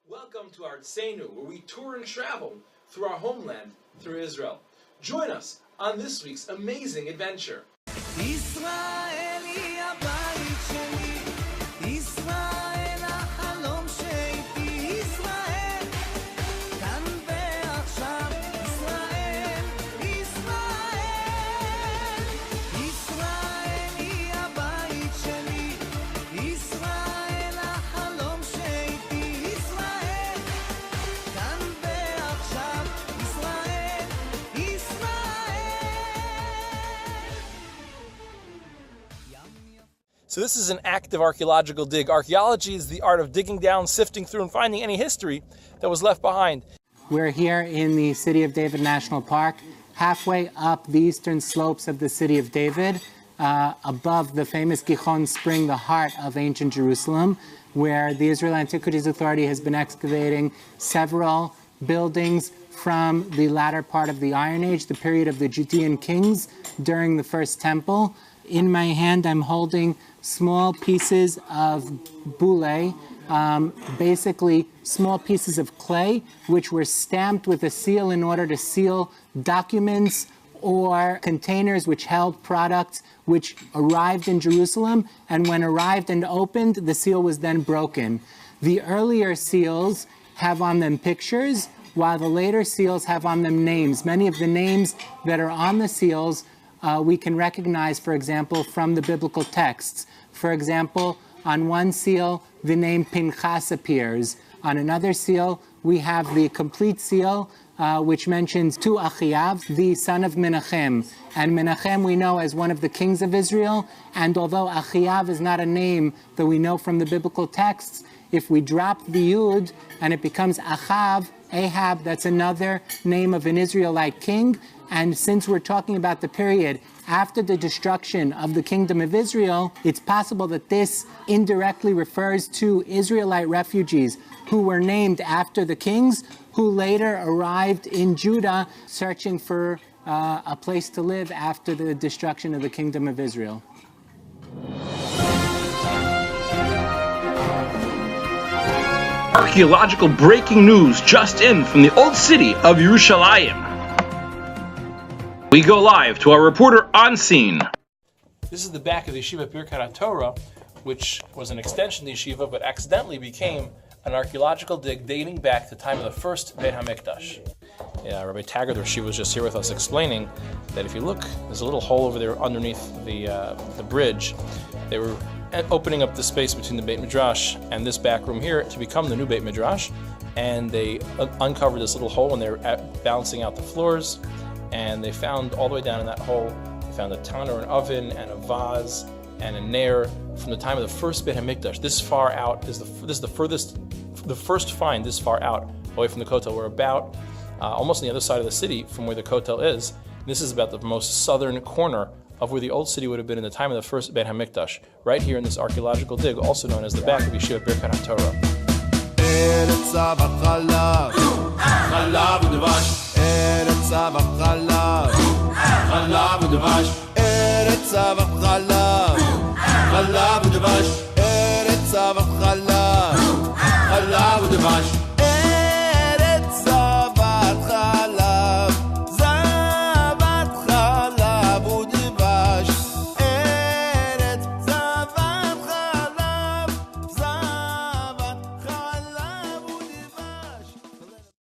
Welcome to Artzenu, where we tour and travel through our homeland, through Israel. Join us on this week's amazing adventure. So this is an active archaeological dig. Archaeology is the art of digging down, sifting through, and finding any history that was left behind. We're here in the City of David National Park, halfway up the eastern slopes of the City of David, above the famous Gihon Spring, the heart of ancient Jerusalem, where the Israel Antiquities Authority has been excavating several buildings from the latter part of the Iron Age, the period of the Judean kings during the First Temple. In my hand, I'm holding small pieces of boule, basically small pieces of clay, which were stamped with a seal in order to seal documents or containers which held products which arrived in Jerusalem, and when arrived and opened, the seal was then broken. The earlier seals have on them pictures, while the later seals have on them names. Many of the names that are on the seals we can recognize, for example, from the biblical texts. For example, on one seal, the name Pinchas appears. On another seal, we have the complete seal, which mentions Tu Achiav, the son of Menachem. And Menachem we know as one of the kings of Israel, and although Achiav is not a name that we know from the biblical texts, if we drop the Yud and it becomes Achav, Ahab, that's another name of an Israelite king. And since we're talking about the period after the destruction of the kingdom of Israel, it's possible that this indirectly refers to Israelite refugees who were named after the kings, who later arrived in Judah searching for a place to live after the destruction of the kingdom of Israel. Archaeological breaking news just in from the old city of Yerushalayim. We go live to our reporter on scene. This is the back of the yeshiva Birkat Torah, which was an extension of the yeshiva, but accidentally became an archaeological dig dating back to the time of the first Beit HaMikdash. Yeah, Rabbi Taggart, the yeshiva, was just here with us explaining that if you look, there's a little hole over there underneath the bridge. They were opening up the space between the Beit Midrash and this back room here to become the new Beit Midrash, and they uncovered this little hole and they were balancing out the floors. And they found all the way down in that hole, they found a tanner, an oven, and a vase, and a nair from the time of the first Beit HaMikdash. This far out this is the first find this far out away from the Kotel. We're about almost on the other side of the city from where the Kotel is. This is about the most southern corner of where the old city would have been in the time of the first Beit HaMikdash, right here in this archaeological dig, also known as the back of Yeshiva Birkat HaTorah. ארץ זבת חלב, חלב ודבש, ארץ זבת חלב, חלב ודבש, ארץ זבת חלב, חלב ודבש.